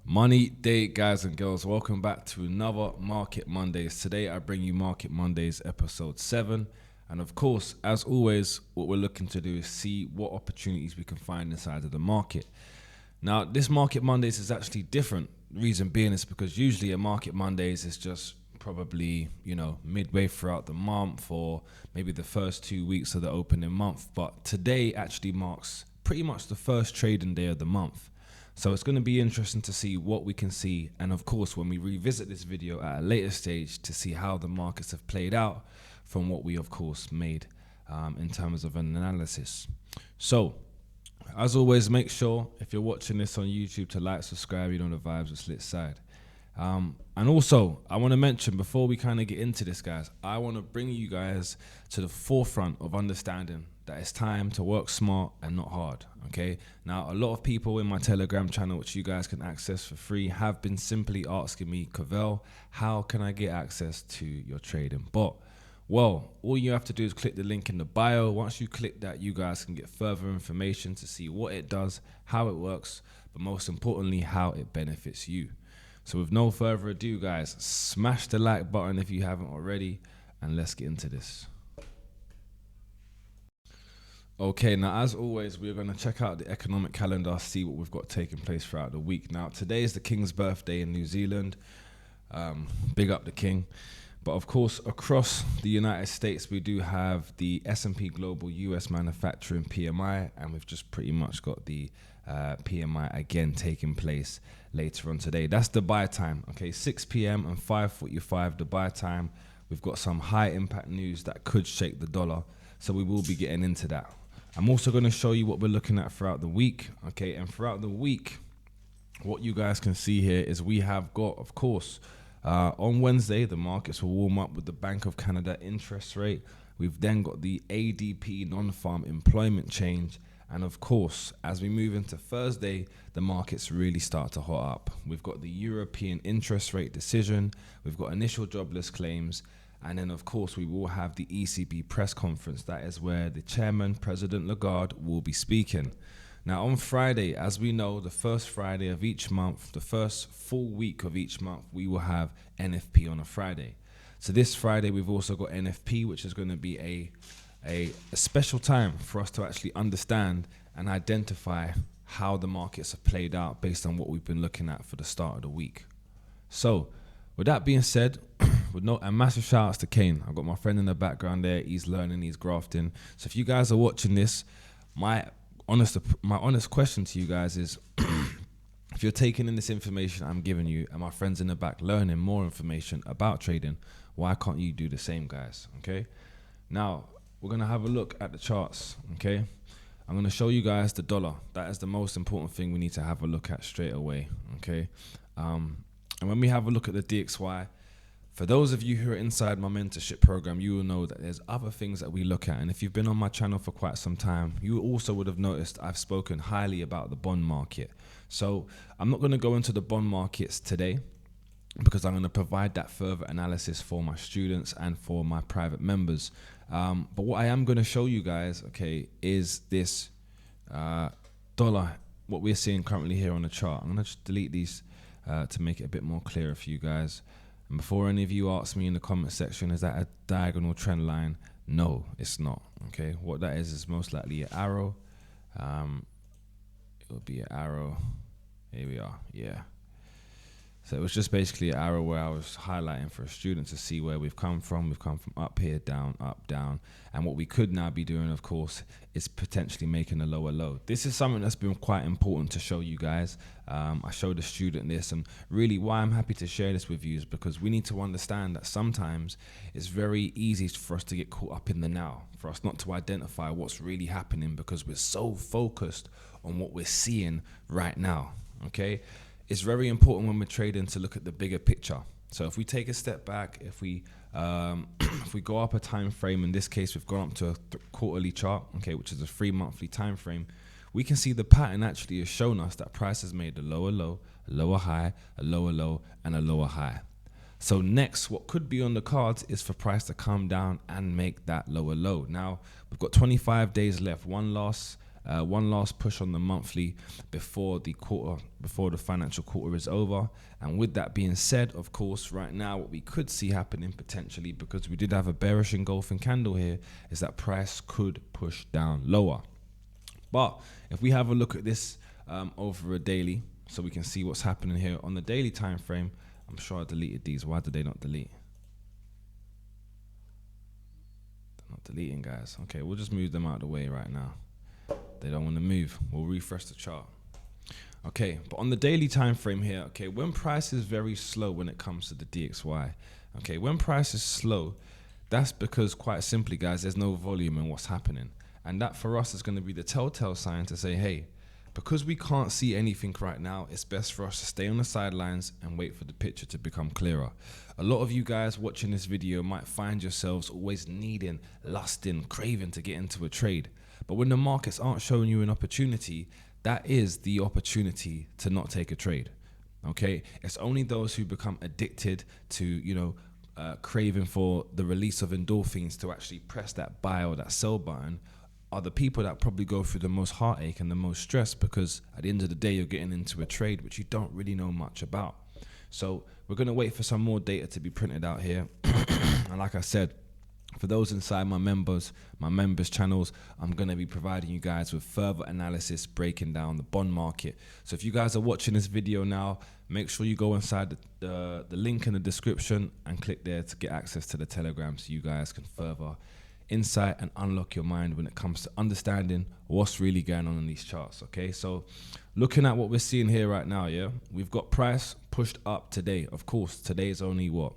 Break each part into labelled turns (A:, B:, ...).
A: Money day, guys and girls. Welcome back to another Market Mondays. Today I bring you Market Mondays episode 7. And of course, as always, what we're looking to do is see what opportunities we can find inside of the market. Now, this Market Mondays is actually different. Reason being is because usually a Market Mondays is just probably, midway throughout the month or maybe the first 2 weeks of the opening month. But today actually marks pretty much the first trading day of the month. So it's going to be interesting to see what we can see, and of course when we revisit this video at a later stage to see how the markets have played out from what we of course made in terms of an analysis. So as always, make sure if you're watching this on YouTube to like, subscribe, the vibes with Slit Side. And also I want to mention before we kind of get into this, guys, I want to bring you guys to the forefront of understanding that it's time to work smart and not hard. Okay, now a lot of people in my Telegram channel, which you guys can access for free, have been simply asking me, Cavell, how can I get access to your trading bot? Well, all you have to do is click the link in the bio. Once you click that, you guys can get further information to see what it does, how it works, but most importantly, how it benefits you. So with no further ado, guys, smash the like button if you haven't already, and let's get into this. Okay, now as always, we're going to check out the economic calendar, see what we've got taking place throughout the week. Now, today is the King's birthday in New Zealand. Big up the King. But of course, across the United States, we do have the S&P Global US Manufacturing PMI, and we've just pretty much got the PMI again taking place later on today. That's the buy time, okay, 6 p.m. and 5:45 the buy time. We've got some high impact news that could shake the dollar, so we will be getting into that. I'm also going to show you what we're looking at throughout the week, okay? And throughout the week, what you guys can see here is we have got, of course, on Wednesday, the markets will warm up with the Bank of Canada interest rate. We've then got the ADP non-farm employment change. And of course, as we move into Thursday, the markets really start to hot up. We've got the European interest rate decision. We've got initial jobless claims. And then, of course, we will have the ECB press conference. That is where the chairman, President Lagarde, will be speaking. Now, on Friday, as we know, the first Friday of each month, the first full week of each month, we will have NFP on a Friday. So this Friday, we've also got NFP, which is going to be a special time for us to actually understand and identify how the markets have played out based on what we've been looking at for the start of the week. So, with that being said, and massive shout outs to Kane. I've got my friend in the background there. He's learning, he's grafting. So if you guys are watching this, my honest question to you guys is, if you're taking in this information I'm giving you and my friends in the back learning more information about trading, why can't you do the same, guys? Okay. Now, we're going to have a look at the charts, okay? I'm going to show you guys the dollar. That is the most important thing we need to have a look at straight away, okay? And when we have a look at the DXY, for those of you who are inside my mentorship program, you will know that there's other things that we look at. And if you've been on my channel for quite some time, you also would have noticed I've spoken highly about the bond market. So I'm not going to go into the bond markets today because I'm going to provide that further analysis for my students and for my private members. But what I am going to show you guys, okay, is this dollar, what we're seeing currently here on the chart. I'm going to just delete these to make it a bit more clearer for you guys. And before any of you ask me in the comment section, is that a diagonal trend line? No, it's not. Okay, what that is most likely an arrow. It will be an arrow. Here we are. Yeah. So it was just basically an arrow where I was highlighting for a student to see where we've come from. We've come from up here, down, up, down. And what we could now be doing, of course, is potentially making a lower low. This is something that's been quite important to show you guys. I showed a student this, and really why I'm happy to share this with you is because we need to understand that sometimes it's very easy for us to get caught up in the now, for us not to identify what's really happening because we're so focused on what we're seeing right now, okay? It's very important when we're trading to look at the bigger picture. So if we take a step back, if we go up a time frame, in this case we've gone up to a quarterly chart, okay, which is a 3 monthly time frame, we can see the pattern actually has shown us that price has made a lower low, a lower high, a lower low, and a lower high. So next, what could be on the cards is for price to come down and make that lower low. Now, we've got 25 days left, one loss One last push on the monthly before the financial quarter is over. And with that being said, of course, right now what we could see happening potentially, because we did have a bearish engulfing candle here, is that price could push down lower. But if we have a look at this over a daily, so we can see what's happening here on the daily time frame. I'm sure I deleted these. Why did they not delete? They're not deleting, guys. Okay, we'll just move them out of the way right now. They don't want to move. We'll refresh the chart. Okay, but on the daily time frame here, okay, when price is very slow when it comes to the DXY, okay, when price is slow, that's because, quite simply, guys, there's no volume in what's happening. And that for us is going to be the telltale sign to say, hey, because we can't see anything right now, it's best for us to stay on the sidelines and wait for the picture to become clearer. A lot of you guys watching this video might find yourselves always needing, lusting, craving to get into a trade. But when the markets aren't showing you an opportunity, that is the opportunity to not take a trade. Okay, it's only those who become addicted to, craving for the release of endorphins to actually press that buy or that sell button are the people that probably go through the most heartache and the most stress, because at the end of the day, you're getting into a trade which you don't really know much about. So we're going to wait for some more data to be printed out here. And like I said, for those inside my members channels, I'm going to be providing you guys with further analysis breaking down the bond market. So if you guys are watching this video now, make sure you go inside the link in the description and click there to get access to the Telegram, so you guys can further insight and unlock your mind when it comes to understanding what's really going on in these charts. Okay, so looking at what we're seeing here right now, yeah, we've got price pushed up today. Of course, today is only what,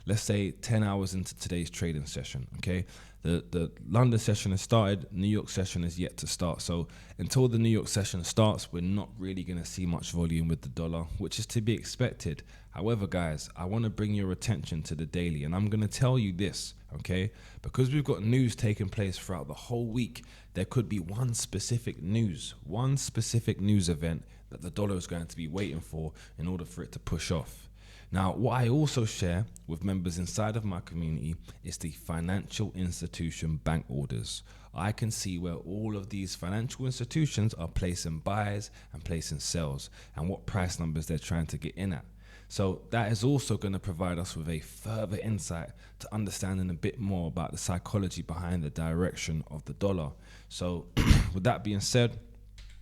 A: let's say 10 hours into today's trading session. Okay, the London session has started, New York session is yet to start. So until the New York session starts, we're not really going to see much volume with the dollar, which is to be expected. However, guys, I want to bring your attention to the daily, and I'm going to tell you this, okay? Because we've got news taking place throughout the whole week, there could be one specific news event that the dollar is going to be waiting for in order for it to push off. Now, what I also share with members inside of my community is the financial institution bank orders. I can see where all of these financial institutions are placing buys and placing sells, and what price numbers they're trying to get in at. So that is also going to provide us with a further insight to understanding a bit more about the psychology behind the direction of the dollar. So with that being said,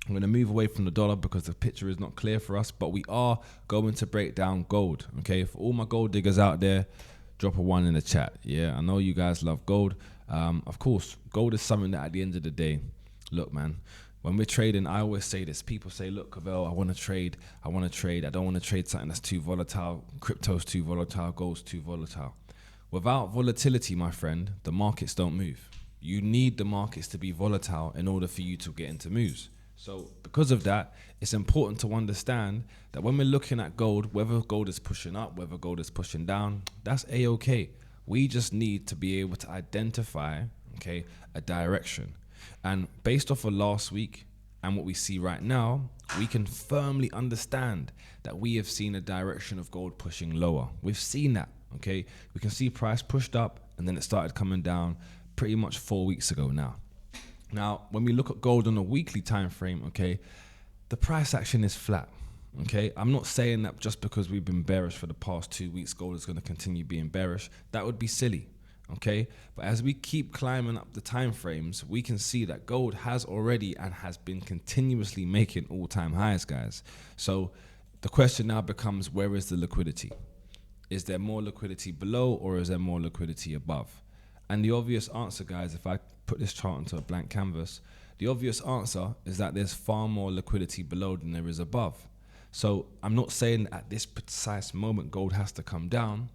A: I'm going to move away from the dollar because the picture is not clear for us, but we are going to break down gold. Okay, for all my gold diggers out there, drop a 1 in the chat. Yeah, I know you guys love gold. Of course, gold is something that at the end of the day, look, man, when we're trading, I always say this. People say, look, Cavell, I want to trade. I don't want to trade something that's too volatile. Crypto's too volatile. Gold's too volatile. Without volatility, my friend, the markets don't move. You need the markets to be volatile in order for you to get into moves. So because of that, it's important to understand that when we're looking at gold, whether gold is pushing up, whether gold is pushing down, that's A-okay. We just need to be able to identify, okay, a direction. And based off of last week and what we see right now, we can firmly understand that we have seen a direction of gold pushing lower. We've seen that, okay? We can see price pushed up and then it started coming down pretty much 4 weeks ago now. Now, when we look at gold on a weekly time frame, okay, the price action is flat, okay? I'm not saying that just because we've been bearish for the past 2 weeks, gold is going to continue being bearish. That would be silly, okay? But as we keep climbing up the time frames, we can see that gold has already and has been continuously making all-time highs, guys. So the question now becomes, where is the liquidity? Is there more liquidity below or is there more liquidity above? And the obvious answer, guys, if I put this chart onto a blank canvas, the obvious answer is that there's far more liquidity below than there is above. So I'm not saying at this precise moment gold has to come down,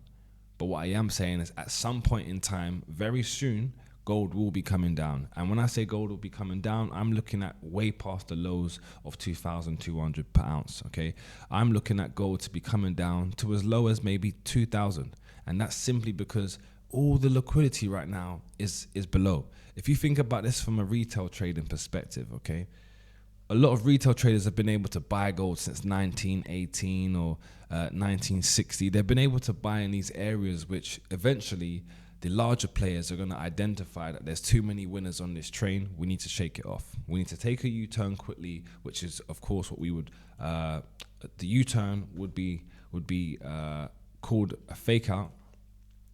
A: but what I am saying is at some point in time, very soon, gold will be coming down. And when I say gold will be coming down, I'm looking at way past the lows of 2,200 per ounce, okay? I'm looking at gold to be coming down to as low as maybe 2,000. And that's simply because all the liquidity right now is below. If you think about this from a retail trading perspective, okay, a lot of retail traders have been able to buy gold since 1918 or 1960. They've been able to buy in these areas which eventually the larger players are going to identify that there's too many winners on this train. We need to shake it off. We need to take a U-turn quickly, which is, of course, what we would. The U-turn would be called a fake out.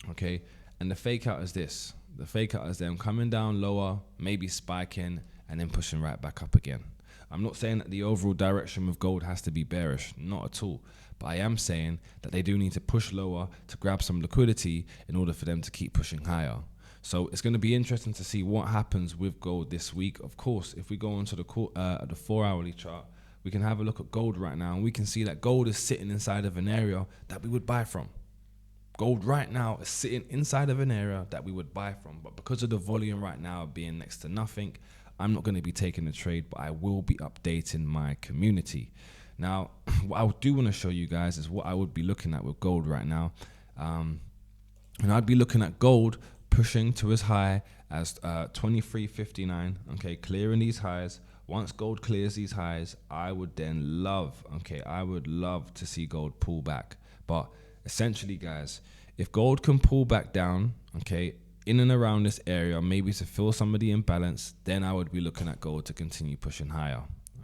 A: Okay, and the fake out is this. The fake out is them coming down lower, maybe spiking, and then pushing right back up again. I'm not saying that the overall direction of gold has to be bearish, not at all. But I am saying that they do need to push lower to grab some liquidity in order for them to keep pushing higher. So it's going to be interesting to see what happens with gold this week. Of course, if we go onto the 4-hourly chart, we can have a look at gold right now, and we can see that gold is sitting inside of an area that we would buy from. Gold right now is sitting inside of an area that we would buy from. But because of the volume right now being next to nothing, I'm not going to be taking the trade, but I will be updating my community. Now, what I do want to show you guys is what I would be looking at with gold right now. And I'd be looking at gold pushing to as high as 23.59, okay, clearing these highs. Once gold clears these highs, I would then love to see gold pull back. But essentially, guys, if gold can pull back down, okay, in and around this area, maybe to fill some of the imbalance, then I would be looking at gold to continue pushing higher,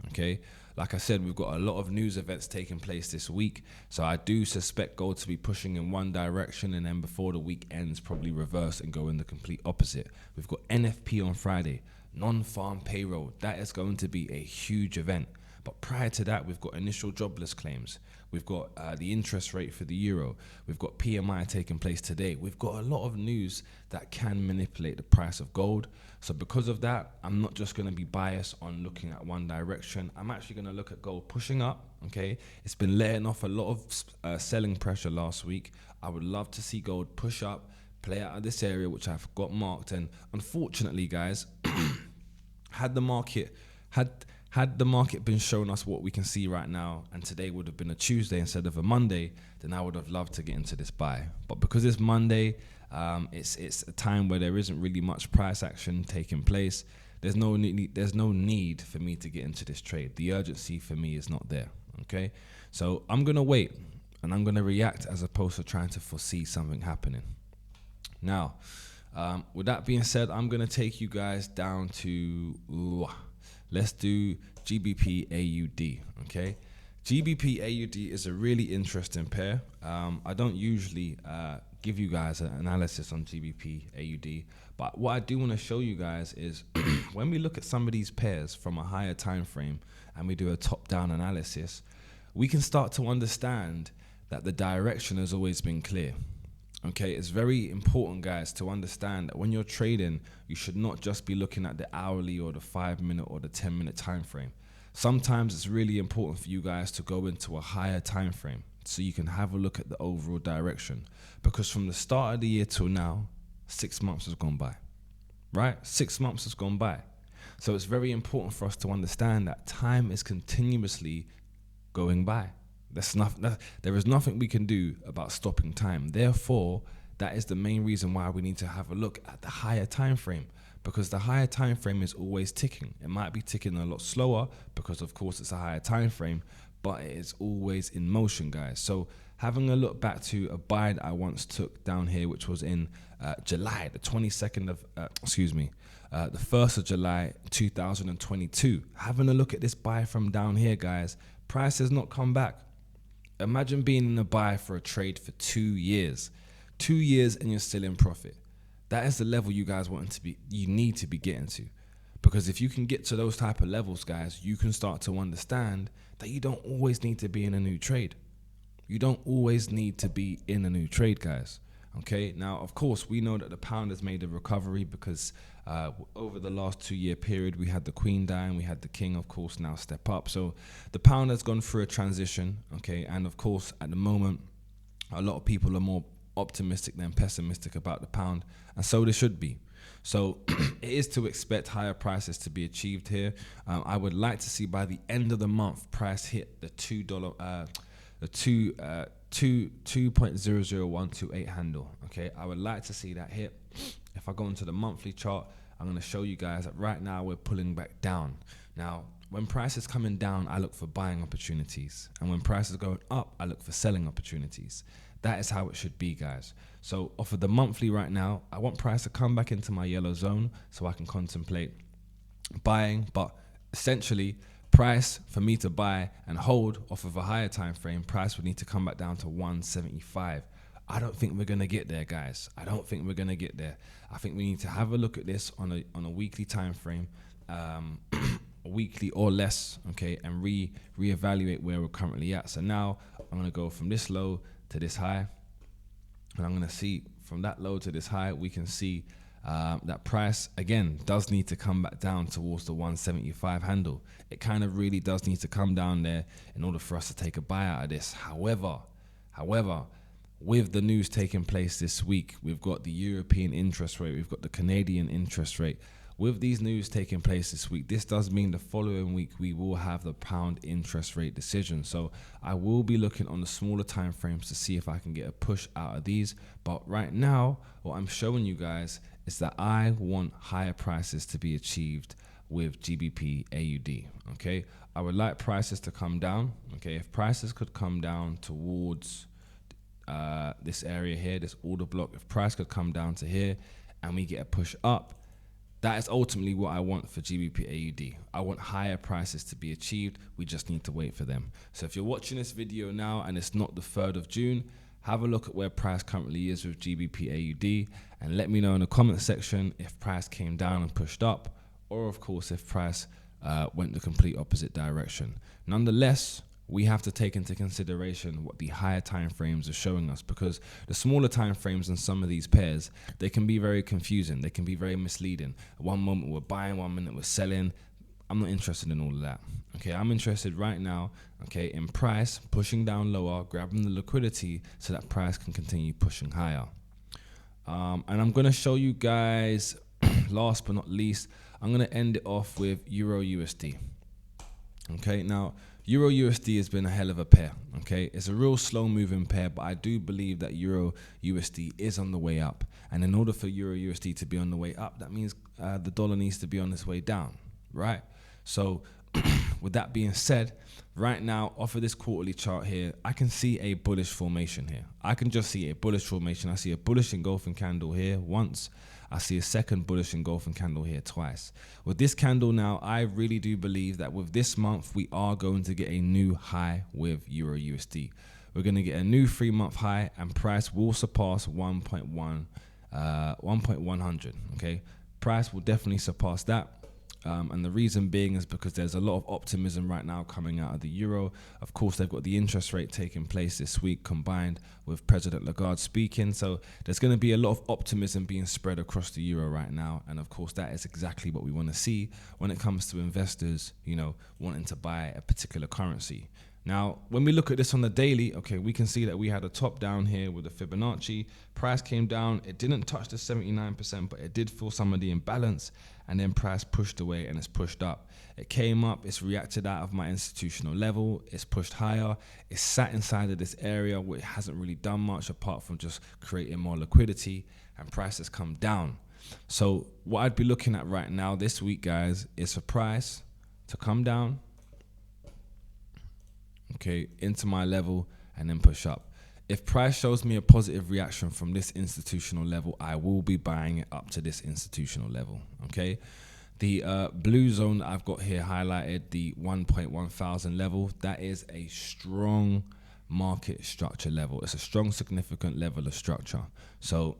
A: okay? Like I said, we've got a lot of news events taking place this week, so I do suspect gold to be pushing in one direction, and then before the week ends, probably reverse and go in the complete opposite. We've got NFP on Friday, non-farm payroll. That is going to be a huge event. But prior to that, we've got initial jobless claims. We've got the interest rate for the euro. We've got PMI taking place today. We've got a lot of news that can manipulate the price of gold. So because of that, I'm not just going to be biased on looking at one direction. I'm actually going to look at gold pushing up, okay? It's been letting off a lot of selling pressure last week. I would love to see gold push up, play out of this area, which I've got marked. And unfortunately, guys, had the market been showing us what we can see right now, and today would have been a Tuesday instead of a Monday, then I would have loved to get into this buy. But because it's Monday, it's a time where there isn't really much price action taking place. There's no need for me to get into this trade. The urgency for me is not there. Okay, so I'm gonna wait and I'm gonna react as opposed to trying to foresee something happening. Now, with that being said, I'm gonna take you guys down to let's do GBP AUD, okay? GBP AUD is a really interesting pair. I don't usually give you guys an analysis on GBP AUD, but what I do want to show you guys is when we look at some of these pairs from a higher time frame and we do a top-down analysis, we can start to understand that the direction has always been clear. Okay, it's very important, guys, to understand that when you're trading, you should not just be looking at the hourly or the 5-minute or the 10-minute time frame. Sometimes it's really important for you guys to go into a higher time frame so you can have a look at the overall direction. Because from the start of the year till now, 6 months has gone by, right? 6 months has gone by. So it's very important for us to understand that time is continuously going by. There is nothing we can do about stopping time. Therefore, that is the main reason why we need to have a look at the higher time frame, because the higher time frame is always ticking. It might be ticking a lot slower because, of course, it's a higher time frame, but it is always in motion, guys. So having a look back to a buy that I once took down here, which was in July, the 22nd of, the 1st of July, 2022. Having a look at this buy from down here, guys, price has not come back. Imagine being in a buy for a trade for 2 years. 2 years and you're still in profit. That is the level you guys you need to be getting to. Because if you can get to those type of levels, guys, you can start to understand that you don't always need to be in a new trade. You don't always need to be in a new trade, guys. Okay, now, of course, we know that the pound has made a recovery because over the last 2 year period, we had the Queen die and we had the King, of course, now step up. So the pound has gone through a transition, okay? And of course, at the moment, a lot of people are more optimistic than pessimistic about the pound, and so they should be. So it is to expect higher prices to be achieved here. I would like to see by the end of the month, price hit the $2.001228 handle. Okay, I would like to see that hit. If I go into the monthly chart, I'm going to show you guys that right now we're pulling back down. Now, when price is coming down, I look for buying opportunities. And when price is going up, I look for selling opportunities. That is how it should be, guys. So off of the monthly right now, I want price to come back into my yellow zone so I can contemplate buying. But essentially, price for me to buy and hold off of a higher time frame, price would need to come back down to 175. I don't think we're going to get there, guys. I don't think we're going to get there. I think we need to have a look at this on a weekly time frame, weekly or less, okay, and reevaluate where we're currently at. So now I'm going to go from this low to this high, and I'm going to see from that low to this high, we can see that price again does need to come back down towards the 175 handle. It kind of really does need to come down there in order for us to take a buy out of this. However, with the news taking place this week, we've got the European interest rate, we've got the Canadian interest rate. With these news taking place this week, this does mean the following week we will have the pound interest rate decision. So I will be looking on the smaller time frames to see if I can get a push out of these. But right now, what I'm showing you guys is that I want higher prices to be achieved with GBP AUD. Okay, I would like prices to come down. Okay, if prices could come down towards this area here, this order block, if price could come down to here and we get a push up, that is ultimately what I want for GBP AUD. I want higher prices to be achieved. We just need to wait for them. So if you're watching this video now and it's not the 3rd of June, have a look at where price currently is with GBP AUD and let me know in the comment section if price came down and pushed up, or of course if price went the complete opposite direction. Nonetheless, we have to take into consideration what the higher time frames are showing us, because the smaller time frames in some of these pairs, they can be very confusing. They can be very misleading. One moment we're buying, one minute we're selling. I'm not interested in all of that. Okay, I'm interested right now, okay, in price pushing down lower, grabbing the liquidity so that price can continue pushing higher. And I'm going to show you guys, last but not least, I'm going to end it off with Euro USD. Okay, now Euro USD has been a hell of a pair. Okay, it's a real slow moving pair, but I do believe that Euro USD is on the way up. And in order for Euro USD to be on the way up, that means the dollar needs to be on its way down, right? So with that being said, right now, off of this quarterly chart here, I can see a bullish formation here. I can just see a bullish formation. I see a bullish engulfing candle here once. I see a second bullish engulfing candle here twice. With this candle now, I really do believe that with this month, we are going to get a new high with Euro USD. We're going to get a new 3-month high and price will surpass 1.100, okay? Price will definitely surpass that. And the reason being is because there's a lot of optimism right now coming out of the euro. Of course, they've got the interest rate taking place this week combined with President Lagarde speaking. So there's going to be a lot of optimism being spread across the euro right now. And of course, that is exactly what we want to see when it comes to investors, you know, wanting to buy a particular currency. Now, when we look at this on the daily, okay, we can see that we had a top down here with the Fibonacci. Price came down. It didn't touch the 79%, but it did feel some of the imbalance. And then price pushed away and it's pushed up. It came up, it's reacted out of my institutional level, it's pushed higher, it's sat inside of this area where it hasn't really done much apart from just creating more liquidity, and price has come down. So what I'd be looking at right now this week, guys, is for price to come down, okay, into my level and then push up. If price shows me a positive reaction from this institutional level, I will be buying it up to this institutional level, okay? The blue zone that I've got here highlighted, the 1.1000 level, that is a strong market structure level. It's a strong, significant level of structure. So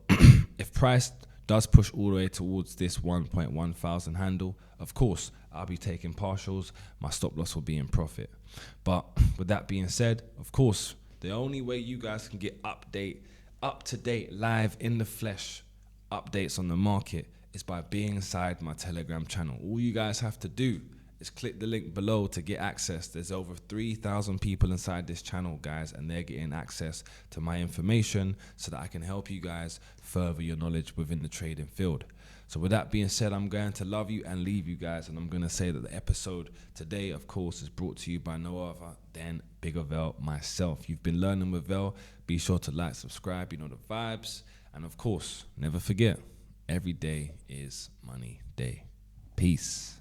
A: if price does push all the way towards this 1.1000 handle, of course, I'll be taking partials. My stop loss will be in profit. But with that being said, of course, the only way you guys can get up-to-date, live in the flesh updates on the market is by being inside my Telegram channel. All you guys have to do is click the link below to get access. There's over 3,000 people inside this channel, guys, and they're getting access to my information so that I can help you guys further your knowledge within the trading field. So with that being said, I'm going to love you and leave you guys, and I'm going to say that the episode today, of course, is brought to you by no other than Bigger Vel myself. You've been learning with Vel. Be sure to like, subscribe, you know the vibes, and of course, never forget, every day is money day. Peace.